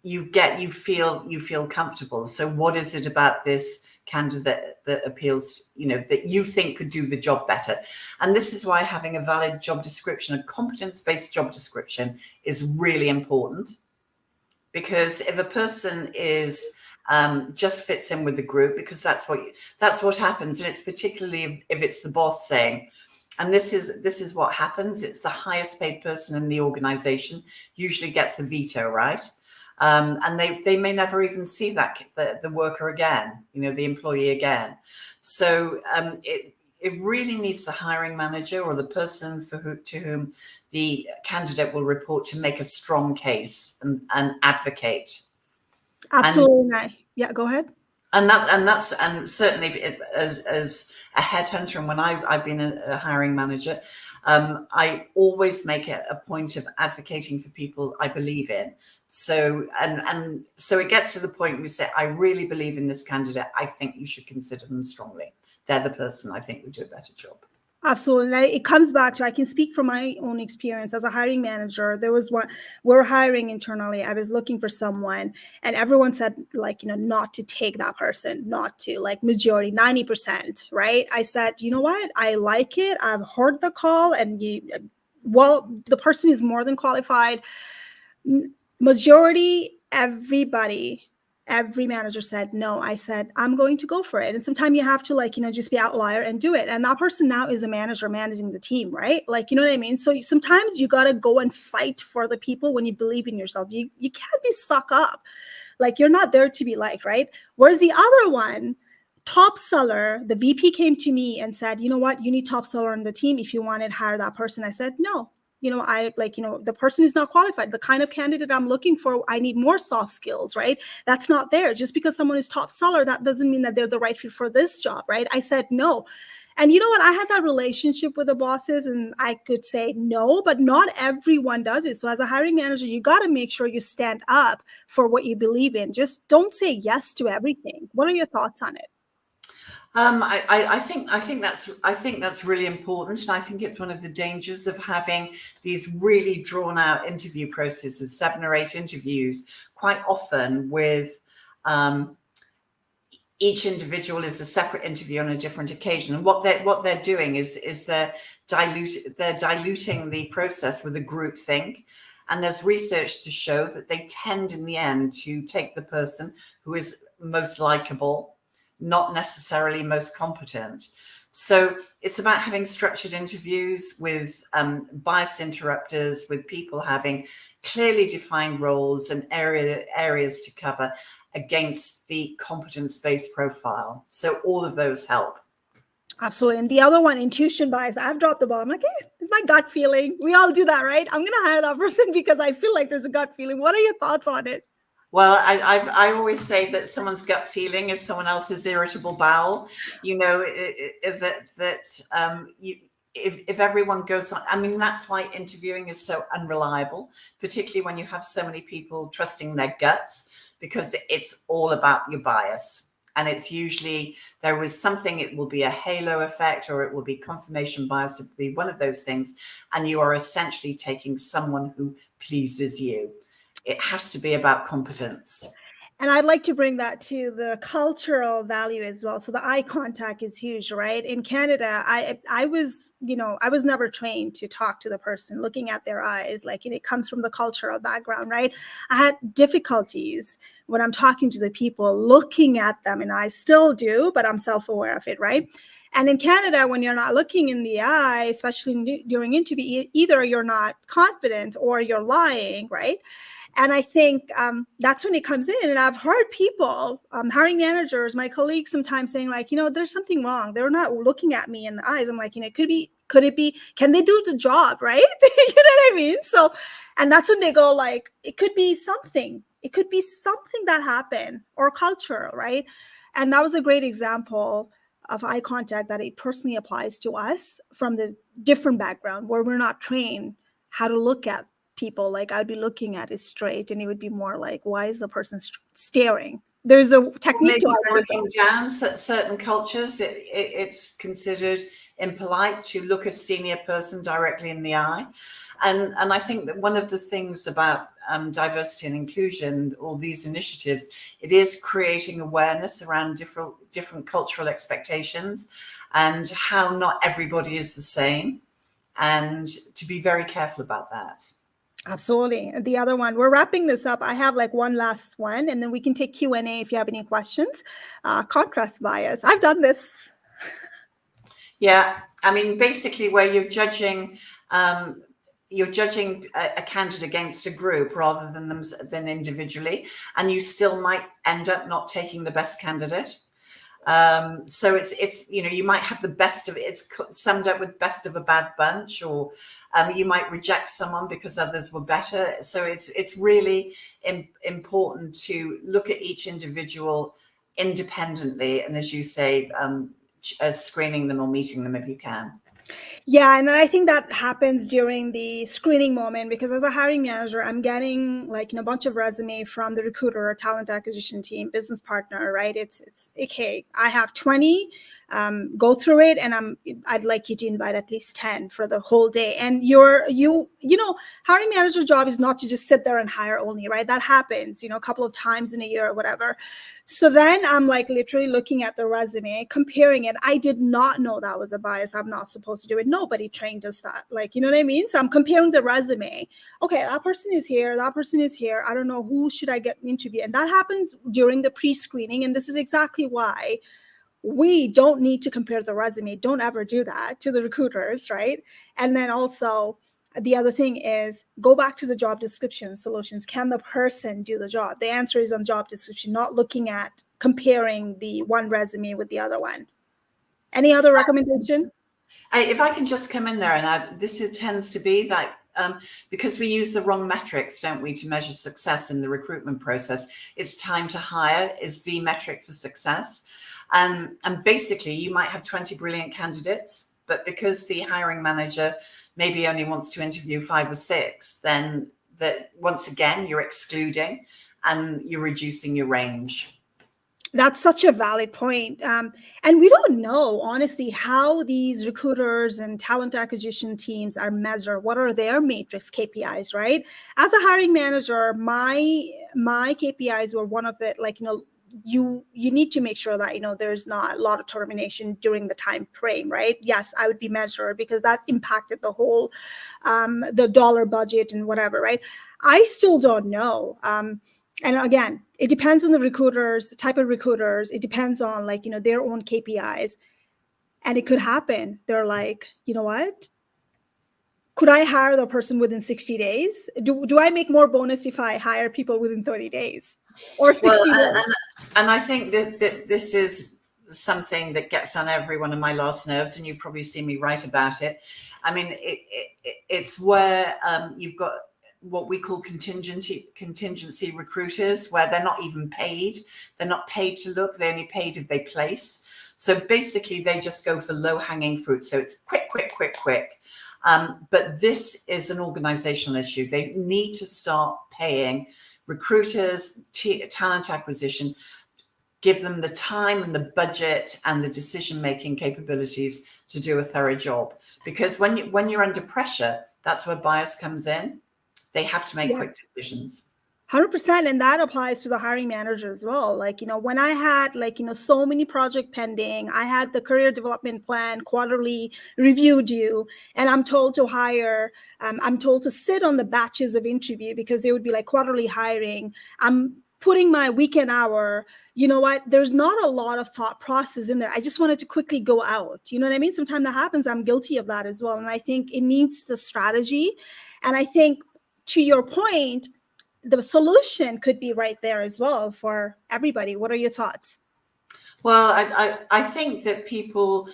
you feel comfortable. So what is it about this candidate that appeals, that you think could do the job better? And this is why having a valid job description, a competence-based job description, is really important. Because if a person is just fits in with the group, because that's what happens, and it's particularly if it's the boss saying, and this is what happens. It's the highest paid person in the organization usually gets the veto, right? And they may never even see the worker again, the employee again. So it really needs the hiring manager or the person to whom the candidate will report to make a strong case and advocate. Absolutely. Yeah, go ahead. And certainly as a headhunter, and when I've been a hiring manager, I always make it a point of advocating for people I believe in. So and so it gets to the point where we say, I really believe in this candidate. I think you should consider them strongly. They're the person I think would do a better job. Absolutely. It comes back to, I can speak from my own experience as a hiring manager. There was one, we're hiring internally. I was looking for someone, and everyone said, like, not to take that person, not to, like, majority, 90%, right? I said, you know what? I like it. I've heard the call, and the person is more than qualified. Majority, every manager said no. I said, I'm going to go for it. And sometimes you have to, like, just be outlier and do it. And that person now is a manager managing the team, right? Like, you know what I mean? So sometimes you got to go and fight for the people when you believe in yourself. You can't be suck up. Like, you're not there to be liked, right? Whereas the other one, top seller, the VP came to me and said, you know what? You need top seller on the team. If you want to hire that person. I said, no. The person is not qualified. The kind of candidate I'm looking for, I need more soft skills, right? That's not there. Just because someone is top seller, that doesn't mean that they're the right fit for this job, right? I said no. And you know what? I had that relationship with the bosses, and I could say no, but not everyone does it. So as a hiring manager, you got to make sure you stand up for what you believe in. Just don't say yes to everything. What are your thoughts on it? I think that's really important, and I think it's one of the dangers of having these really drawn out interview processes, 7 or 8 interviews, quite often with each individual is a separate interview on a different occasion. And what they're doing is they're diluting the process with a group think. And there's research to show that they tend in the end to take the person who is most likable, not necessarily most competent. So it's about having structured interviews with bias interrupters, with people having clearly defined roles and areas to cover against the competence-based profile. So all of those help. Absolutely. And the other one, intuition bias, I've dropped the ball. I'm like, it's my gut feeling. We all do that, right? I'm going to hire that person because I feel like there's a gut feeling. What are your thoughts on it? Well, I always say that someone's gut feeling is someone else's irritable bowel. if everyone goes on, I mean, that's why interviewing is so unreliable, particularly when you have so many people trusting their guts, because it's all about your bias. And it's usually there was something, it will be a halo effect or it will be confirmation bias, it will be one of those things. And you are essentially taking someone who pleases you. It has to be about competence. And I'd like to bring that to the cultural value as well. So the eye contact is huge, right? In Canada, I was, I was never trained to talk to the person looking at their eyes. Like, it comes from the cultural background, right? I had difficulties when I'm talking to the people looking at them, and I still do, but I'm self-aware of it, right? And in Canada, when you're not looking in the eye, especially during interview, either you're not confident or you're lying, right? And I think that's when it comes in. And I've heard people, hiring managers, my colleagues sometimes saying like, there's something wrong. They're not looking at me in the eyes. I'm like, it could it be, can they do the job, right? You know what I mean? So, and that's when they go like, it could be something. It could be something that happened or cultural, right? And that was a great example of eye contact that it personally applies to us from the different background where we're not trained how to look at people. Like, I'd be looking at it straight and it would be more like, why is the person staring? There's a technique maybe to looking down certain cultures. It's considered impolite to look a senior person directly in the eye. And I think that one of the things about diversity and inclusion, all these initiatives, it is creating awareness around different cultural expectations and how not everybody is the same, and to be very careful about that. Absolutely. The other one, we're wrapping this up. I have like one last one, and then we can take Q&A if you have any questions. Contrast bias. I've done this. Yeah, I mean, basically, where you're judging a candidate against a group rather than individually, and you still might end up not taking the best candidate. So it's you might have the best of it. It's summed up with best of a bad bunch, or you might reject someone because others were better. So it's really important to look at each individual independently, and as you say, screening them or meeting them if you can. Yeah, and then I think that happens during the screening moment, because as a hiring manager, I'm getting like a bunch of resume from the recruiter or talent acquisition team, business partner, right? It's okay. I have 20. Go through it, and I'd like you to invite at least 10 for the whole day. And hiring manager job is not to just sit there and hire only, right? That happens, a couple of times in a year or whatever. So then I'm like literally looking at the resume, comparing it. I did not know that was a bias. I'm not supposed to do it. Nobody trained us that. Like, you know what I mean? So I'm comparing the resume. Okay, that person is here. That person is here. I don't know, who should I get an interview? And that happens during the pre-screening. And this is exactly why we don't need to compare the resume. Don't ever do that to the recruiters, right? And then also, the other thing is, go back to the job description solutions. Can the person do the job? The answer is on job description, not looking at comparing the one resume with the other one. Any other recommendation? If I can just come in there, and tends to be that because we use the wrong metrics, don't we, to measure success in the recruitment process. It's time to hire is the metric for success. And basically, you might have 20 brilliant candidates, but because the hiring manager maybe only wants to interview 5 or 6, then that once again, you're excluding and you're reducing your range. That's such a valid point. And we don't know, honestly, how these recruiters and talent acquisition teams are measured. What are their matrix KPIs, right? As a hiring manager, my KPIs were one of it, like, you need to make sure that, there's not a lot of termination during the time frame, right? Yes, I would be measured because that impacted the whole, the dollar budget and whatever, right? I still don't know. And again, it depends on the recruiters, the type of recruiters. It depends on their own KPIs. And it could happen. They're like, you know what? Could I hire the person within 60 days? Do I make more bonus if I hire people within 30 days or 60 days? And I think that this is something that gets on every one of my last nerves, and you probably see me write about it. I mean, it's where you've got what we call contingency recruiters, where they're not even paid. They're not paid to look. They're only paid if they place. So basically, they just go for low-hanging fruit. So it's quick, quick, quick, quick. But this is an organizational issue. They need to start paying recruiters, talent acquisition, give them the time and the budget and the decision-making capabilities to do a thorough job. Because when you're under pressure, that's where bias comes in. They have to make quick decisions. 100%. And that applies to the hiring manager as well. Like, when I had so many project pending, I had the career development plan quarterly review due, and I'm told to hire, I'm told to sit on the batches of interview because they would be like quarterly hiring. I'm putting my weekend hour, you know what? There's not a lot of thought process in there. I just wanted to quickly go out. You know what I mean? Sometimes that happens. I'm guilty of that as well. And I think it needs the strategy. And I think, to your point, the solution could be right there as well for everybody. What are your thoughts? Well, I think that people,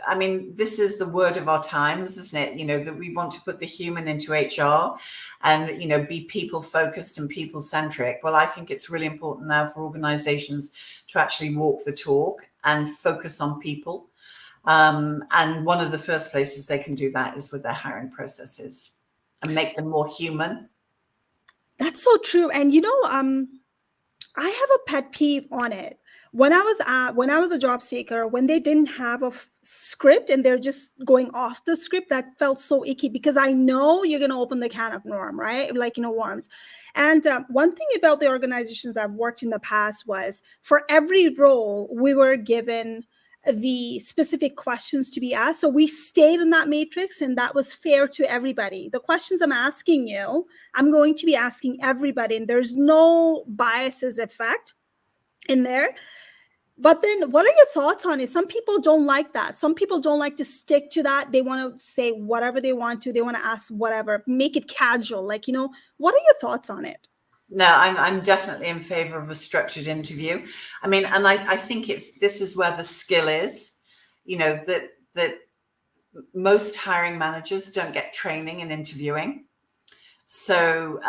I mean, this is the word of our times, isn't it? That we want to put the human into HR and, be people focused and people centric. Well, I think it's really important now for organizations to actually walk the talk and focus on people. And one of the first places they can do that is with their hiring processes and make them more human. That's so true. And I have a pet peeve on it. When I was a job seeker, when they didn't have a script and they're just going off the script, that felt so icky because I know you're going to open the can of worm, right? Worms. And one thing about the organizations I've worked in the past was for every role, we were given the specific questions to be asked. So we stayed in that matrix, and that was fair to everybody. The questions I'm asking you, I'm going to be asking everybody, and there's no biases effect in there. But then what are your thoughts on it? Some people don't like that. Some people don't like to stick to that. They want to say whatever they want to. They want to ask whatever, make it casual. What are your thoughts on it? No, I'm definitely in favor of a structured interview. I mean, and I think this is where the skill is, that most hiring managers don't get training in interviewing. So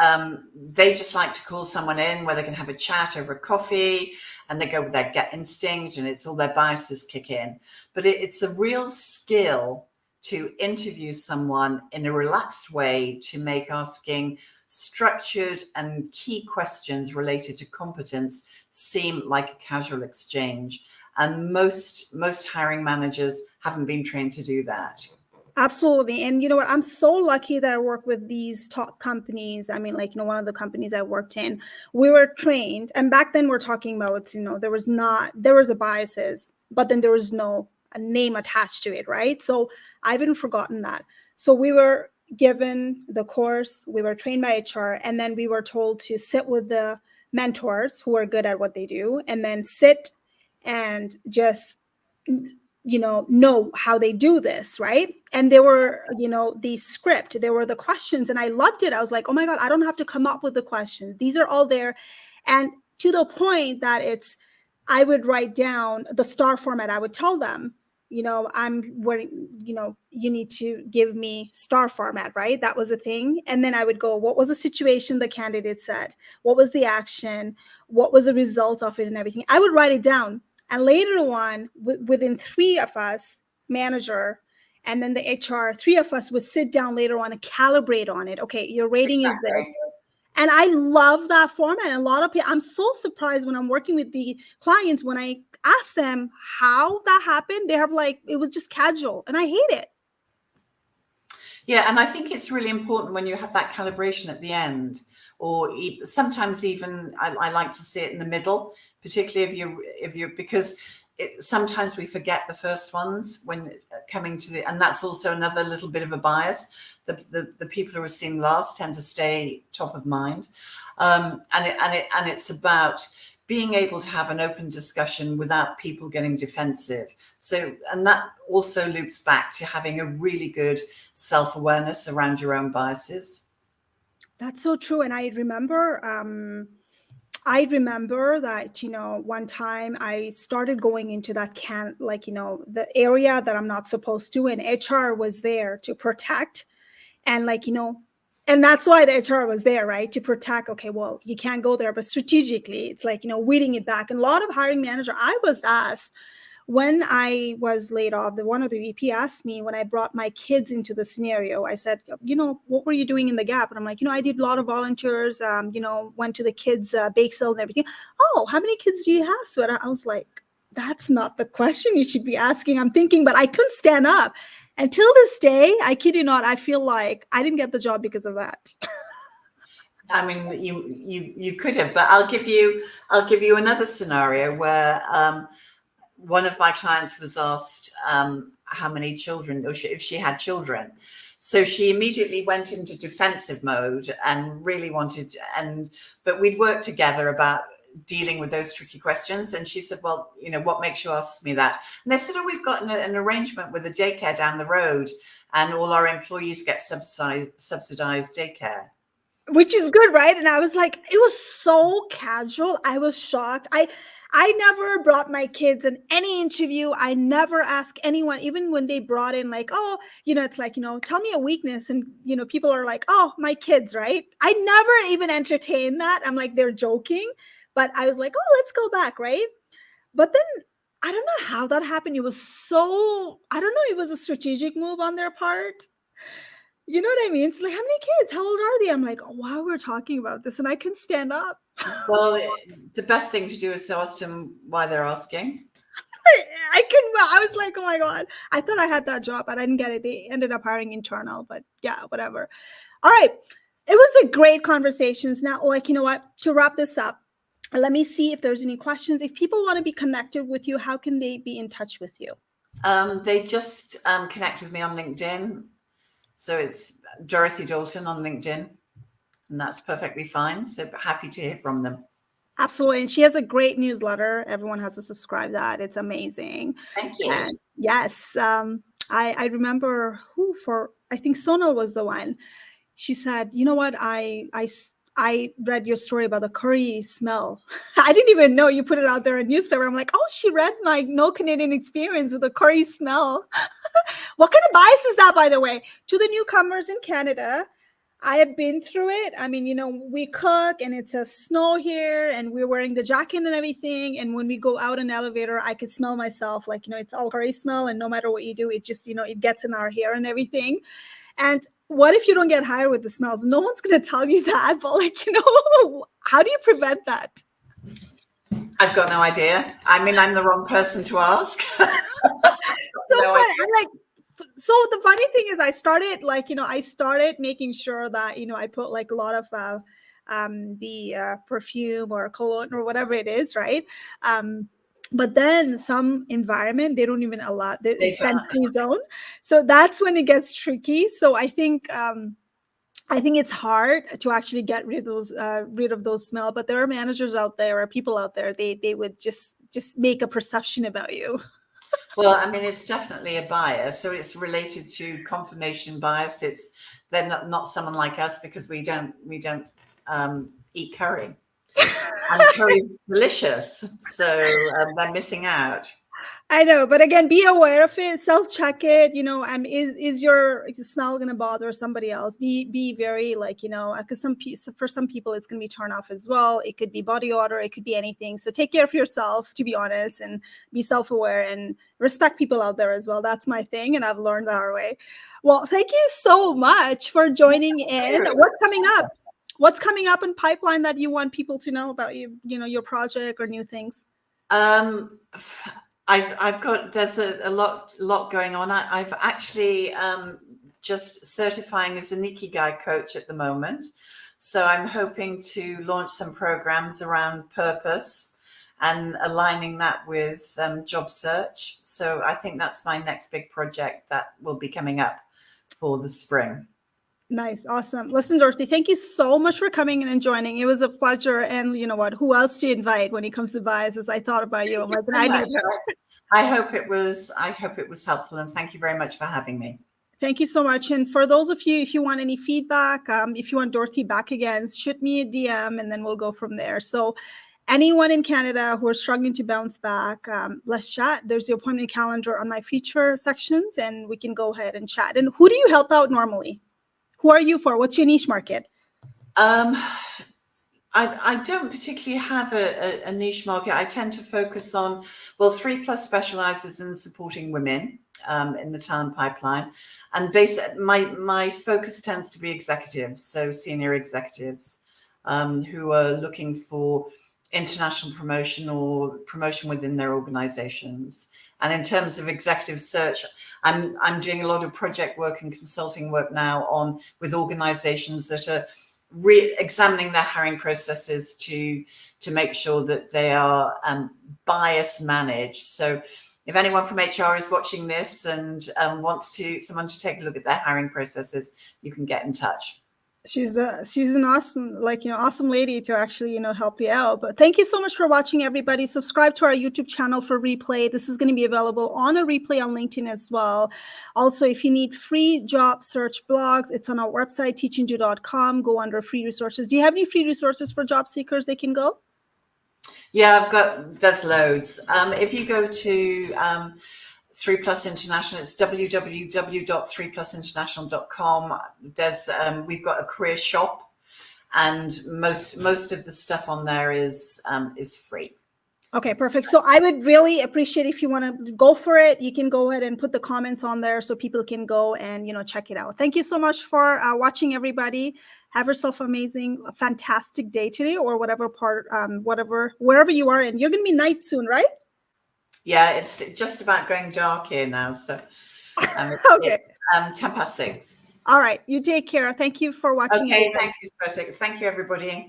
they just like to call someone in where they can have a chat over a coffee and they go with their gut instinct and it's all their biases kick in. But it's a real skill to interview someone in a relaxed way, to make asking structured and key questions related to competence seem like a casual exchange. And most hiring managers haven't been trained to do that. Absolutely. And you know what? I'm so lucky that I work with these top companies. I mean, one of the companies I worked in, we were trained. And back then we're talking about, there was a biases, but then there was no a name attached to it, right? So I haven't forgotten that. So we were given the course, we were trained by HR, and then we were told to sit with the mentors who are good at what they do, and then sit and just know how they do this, right? And there were, the script, there were the questions, and I loved it. I was like, oh my God, I don't have to come up with the questions. These are all there. And to the point that I would write down the star format. I would tell them, I'm wearing, you need to give me star format, right? That was a thing. And then I would go, what was the situation the candidate said? What was the action? What was the result of it and everything? I would write it down. And later on, within three of us, manager, and then the HR, three of us would sit down later on and calibrate on it. Okay, your rating is this. And I love that format. And a lot of people, I'm so surprised when I'm working with the clients, when I ask them how that happened, they have it was just casual. And I hate it. Yeah, and I think it's really important when you have that calibration at the end, or sometimes even I like to see it in the middle, particularly if you're because sometimes we forget the first ones when coming to and that's also another little bit of a bias. The people who are seen last tend to stay top of mind, and it's about being able to have an open discussion without people getting defensive. So, and that also loops back to having a really good self-awareness around your own biases. That's so true. And I remember that, one time I started going into that the area that I'm not supposed to, and HR was there to protect and And that's why the HR was there, right? To protect, okay, well, you can't go there, but strategically, it's like, weeding it back. And a lot of hiring manager, I was asked when I was laid off, one of the VP asked me when I brought my kids into the scenario, I said, what were you doing in the gap? And I'm like, I did a lot of volunteers, went to the kids' bake sale and everything. Oh, how many kids do you have? So I was like, that's not the question you should be asking. I'm thinking, but I couldn't stand up. Until this day, I kid you not, I feel like I didn't get the job because of that. I mean, you could have, but I'll give you another scenario where one of my clients was asked how many children, or if she had children. So she immediately went into defensive mode and really wanted, but we'd worked together about dealing with those tricky questions. And she said, well, what makes you ask me that? And they said, oh, we've got an arrangement with a daycare down the road and all our employees get subsidized daycare. Which is good, right? And I was like, it was so casual. I was shocked. I never brought my kids in any interview. I never asked anyone, even when they brought in like, oh, it's like, tell me a weakness. And, people are like, oh, my kids, right? I never even entertained that. I'm like, they're joking. But I was like, oh, let's go back, right? But then I don't know how that happened. It was I don't know, it was a strategic move on their part. You know what I mean? It's like, how many kids? How old are they? I'm like, oh, wow, we're talking about this. And I couldn't stand up. Well, the best thing to do is to ask them why they're asking. I was like, oh my God, I thought I had that job, but I didn't get it. They ended up hiring internal, but yeah, whatever. All right. It was a great conversations. Now, like, to wrap this up, let me see if there's any questions. If people want to be connected with you, how can they be in touch with you? They just connect with me on LinkedIn. So it's Dorothy Dalton on LinkedIn, and that's perfectly fine. So happy to hear from them. Absolutely. And she has a great newsletter. Everyone has to subscribe to that. It's amazing. Thank you. And yes. I remember I think Sonal was the one. She said, you know what? I read your story about the curry smell. I didn't even know you put it out there in newspaper. I'm like, oh, she read my No Canadian Experience with the curry smell. What kind of bias is that, by the way? To the newcomers in Canada, I have been through it. I mean, we cook and it's a snow here and we're wearing the jacket and everything. And when we go out in the elevator, I could smell myself like, it's all curry smell. And no matter what you do, it just, it gets in our hair and everything. And what if you don't get hired with the smells? No one's going to tell you that. But how do you prevent that? I've got no idea. I mean, I'm the wrong person to ask. So the funny thing is I started making sure that, I put like a lot of the perfume or cologne or whatever it is, right? But then some environment, they don't even allow the scent-free zone. So that's when it gets tricky. So I think it's hard to actually get rid of those smell, but there are managers out there or people out there, they would just make a perception about you. Well, I mean, it's definitely a bias. So it's related to confirmation bias. They're not someone like us because we don't eat curry. And curry's delicious. So they're missing out. I know, but again, be aware of it, self-check it, and is your smell going to bother somebody else? Be very because for some people, it's going to be turn off as well. It could be body odor. It could be anything. So take care of yourself, to be honest, and be self-aware and respect people out there as well. That's my thing. And I've learned the hard way. Well, thank you so much for joining in. What's coming up? What's coming up in pipeline that you want people to know about your project or new things? There's a lot going on. I've actually just certifying as an Ikigai coach at the moment. So I'm hoping to launch some programs around purpose and aligning that with job search. So I think that's my next big project that will be coming up for the spring. Nice. Awesome. Listen, Dorothy, thank you so much for coming in and joining. It was a pleasure. And you know what? Who else to invite when it comes to biases? I thought about you. I hope it was helpful. And thank you very much for having me. Thank you so much. And for those of you, if you want any feedback, if you want Dorothy back again, shoot me a DM and then we'll go from there. So anyone in Canada who are struggling to bounce back, let's chat. There's the appointment calendar on my feature sections and we can go ahead and chat. And who do you help out normally? Who are you for? What's your niche market? I don't particularly have a niche market. I tend to focus on, well, 3+ specializes in supporting women in the talent pipeline. And my focus tends to be executives, so senior executives who are looking for international promotion or promotion within their organizations. And in terms of executive search, I'm doing a lot of project work and consulting work now with organizations that are examining their hiring processes to make sure that they are bias managed. So if anyone from HR is watching this and wants someone to take a look at their hiring processes, you can get in touch. She's an awesome, awesome lady to actually, help you out. But thank you so much for watching, everybody. Subscribe to our YouTube channel for replay. This is going to be available on a replay on LinkedIn as well. Also, if you need free job search blogs, it's on our website, teachingdo.com. Go under free resources. Do you have any free resources for job seekers they can go? Yeah, there's loads. If you go to 3+ International, it's www.3plusinternational.com. We've got a career shop, and most of the stuff on there is free. Okay, perfect. So I would really appreciate if you want to go for it. You can go ahead and put the comments on there so people can go and check it out. Thank you so much for watching, everybody. Have yourself a fantastic day today, or whatever wherever you are in. You're going to be night soon, right? Yeah, it's just about going dark here now. So okay. It's 6:10. All right. You take care. Thank you for watching. Okay, thank you, everybody.